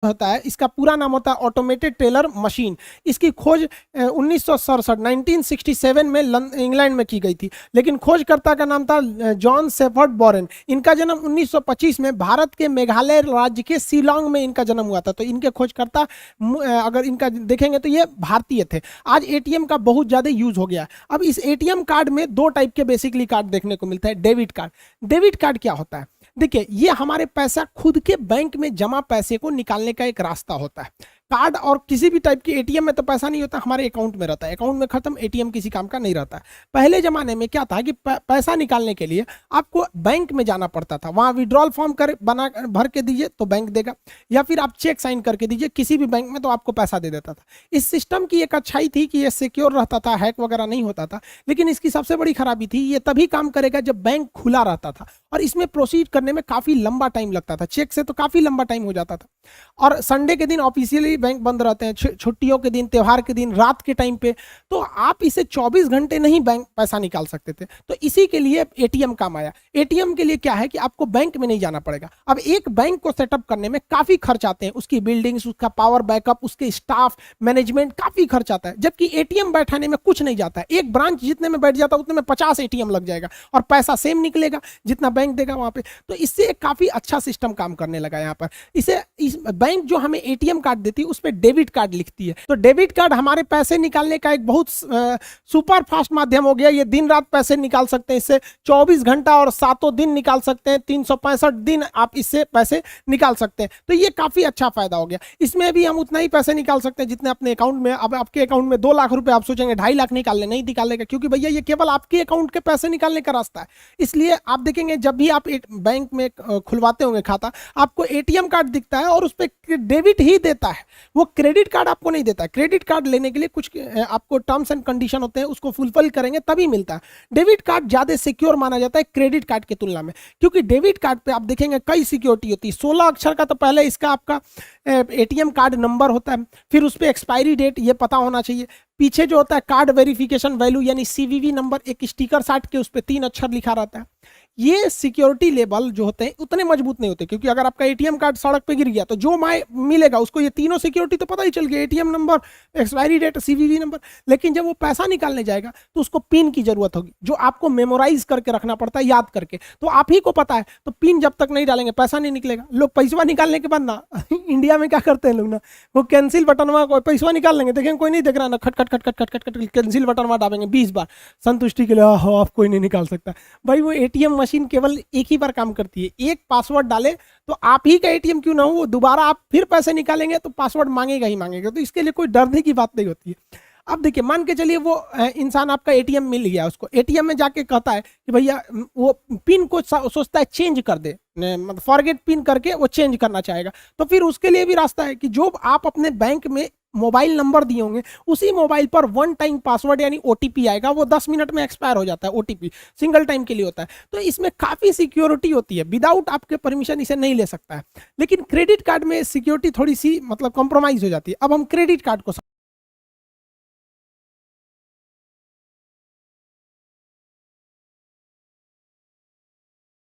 होता है, इसका पूरा नाम होता है ऑटोमेटेड टेलर मशीन। इसकी खोज 1967 में इंग्लैंड में की गई थी, लेकिन खोजकर्ता का नाम था जॉन सेफर्ड बॉरेन। इनका जन्म 1925 में भारत के मेघालय राज्य के शिलोंग में इनका जन्म हुआ था। तो इनके खोजकर्ता अगर इनका देखेंगे तो ये भारतीय थे। आज एटीएम का बहुत ज़्यादा यूज हो गया है। अब इस एटीएम कार्ड में दो टाइप के बेसिकली कार्ड देखने को मिलता है। डेबिट कार्ड, डेबिट कार्ड क्या होता है? देखिए, ये हमारे पैसा खुद के बैंक में जमा पैसे को निकालने का एक रास्ता होता है। कार्ड और किसी भी टाइप की एटीएम में तो पैसा नहीं होता, हमारे अकाउंट में रहता है। अकाउंट में खत्म, एटीएम किसी काम का नहीं रहता है। पहले जमाने में क्या था कि पैसा निकालने के लिए आपको बैंक में जाना पड़ता था, वहां विड्रॉल फॉर्म भर के दीजिए तो बैंक देगा, या फिर आप चेक साइन करके दीजिए किसी भी बैंक में तो आपको पैसा दे देता था। इस सिस्टम की एक अच्छाई थी कि ये सिक्योर रहता था, हैक वगैरह नहीं होता था। लेकिन इसकी सबसे बड़ी खराबी थी, ये तभी काम करेगा जब बैंक खुला रहता था, और इसमें प्रोसीड करने में काफी लंबा टाइम लगता था। चेक से तो काफी लंबा टाइम हो जाता था, और संडे के दिन ऑफिशियली बैंक बंद रहते हैं, छुट्टियों के दिन, त्योहार के दिन, रात के टाइम पे, तो आप इसे 24 घंटे नहीं बैंक पैसा निकाल सकते थे। तो इसी के लिए एटीएम काम आया। एटीएम के लिए क्या है कि आपको बैंक में नहीं जाना पड़ेगा। अब एक बैंक को सेटअप करने में काफी खर्च आते हैं, उसकी बिल्डिंग्स, उसका पावर बैकअप, उसके स्टाफ, मैनेजमेंट, काफी खर्च आता है। जबकि एटीएम बैठाने में कुछ नहीं जाता है। एक ब्रांच जितने में बैठ जाता है उतने में 50 एटीएम लग जाएगा, और पैसा सेम निकलेगा जितना बैंक देगा वहां पे। तो इससे काफी अच्छा सिस्टम काम करने लगा यहाँ पर। इस बैंक जो हमें एटीएम कार्ड देती है उस पर डेबिट कार्ड लिखती है। तो डेबिट कार्ड हमारे पैसे निकालने का एक बहुत सुपर फास्ट माध्यम हो गया। ये दिन रात पैसे निकाल सकते हैं इससे, 24 घंटा और 7 दिन निकाल सकते हैं, 365 दिन आप इससे पैसे निकाल सकते हैं। तो ये काफी अच्छा फायदा हो गया। इसमें भी हम उतना ही पैसे निकाल सकते हैं जितने अपने अकाउंट में। अब आपके अकाउंट में 2 लाख रुपए, आप सोचेंगे 2.5 लाख निकालने, नहीं निकालने, क्योंकि भैया ये केवल आपके अकाउंट के पैसे निकालने का रास्ता है। इसलिए आप देखेंगे जब भी आप एक बैंक में खुलवाते होंगे खाता, आपको एटीएम कार्ड दिखता है और उस पर डेबिट ही देता है, वो क्रेडिट कार्ड आपको नहीं देता है। क्रेडिट कार्ड लेने के लिए कुछ आपको टर्म्स एंड कंडीशन होते हैं, उसको फुलफिल करेंगे तभी मिलता है। डेबिट कार्ड ज्यादा सिक्योर माना जाता है क्रेडिट कार्ड की तुलना में, क्योंकि डेबिट कार्ड पे आप देखेंगे कई सिक्योरिटी होती है। 16 अक्षर का तो पहले इसका आपका एटीएम कार्ड नंबर होता है, फिर उस पर एक्सपायरी डेट ये पता होना चाहिए। पीछे जो होता है कार्ड वेरिफिकेशन वैल्यू यानी सीवीवी नंबर, एक स्टिकर साट के उस पर 3 अक्षर लिखा रहता है। ये सिक्योरिटी लेवल जो होते हैं उतने मजबूत नहीं होते, क्योंकि अगर आपका एटीएम कार्ड सड़क पे गिर गया तो जो मिलेगा उसको ये तीनों सिक्योरिटी तो पता ही चल गया, ATM number, expiry date, CVV number. लेकिन जब वो पैसा निकालने जाएगा तो उसको पिन की जरूरत होगी, जो आपको मेमोराइज करके रखना पड़ता है, याद करके। तो आप ही को पता है, तो पिन जब तक नहीं डालेंगे पैसा नहीं निकलेगा। लोग पैसा निकालने के बाद ना इंडिया में क्या करते हैं लोग ना, वो कैंसिल बटन में पैसा निकाल लेंगे, देखेंगे कोई नहीं देख रहा ना, खट खट खट खट खट खट कैंसिल बटन में दाबेंगे 20 बार संतुष्टि के लिए, आप कोई नहीं निकाल सकता। भाई वो एटीएम मशीन केवल एक ही बार काम करती है, एक पासवर्ड डाले तो आप ही का एटीएम क्यों ना हो, दोबारा आप फिर पैसे निकालेंगे तो पासवर्ड मांगेगा ही मांगेगा। तो इसके लिए कोई डरने की बात नहीं होती है। अब देखिए, मान के चलिए वो इंसान आपका एटीएम मिल गया, उसको एटीएम में जाके कहता है कि भैया वो पिन को सोचता है चेंज कर दे, मतलब फॉरगेट पिन करके वो चेंज करना चाहेगा। तो फिर उसके लिए भी रास्ता है कि जो आप अपने बैंक में मोबाइल नंबर दिए होंगे उसी मोबाइल पर 1 टाइम पासवर्ड यानी ओटीपी आएगा, वो 10 मिनट में एक्सपायर हो जाता है। ओटीपी सिंगल टाइम के लिए होता है। तो इसमें काफी सिक्योरिटी होती है, विदाउट आपके परमिशन इसे नहीं ले सकता है। लेकिन क्रेडिट कार्ड में सिक्योरिटी थोड़ी सी मतलब कॉम्प्रोमाइज हो जाती है। अब हम क्रेडिट कार्ड को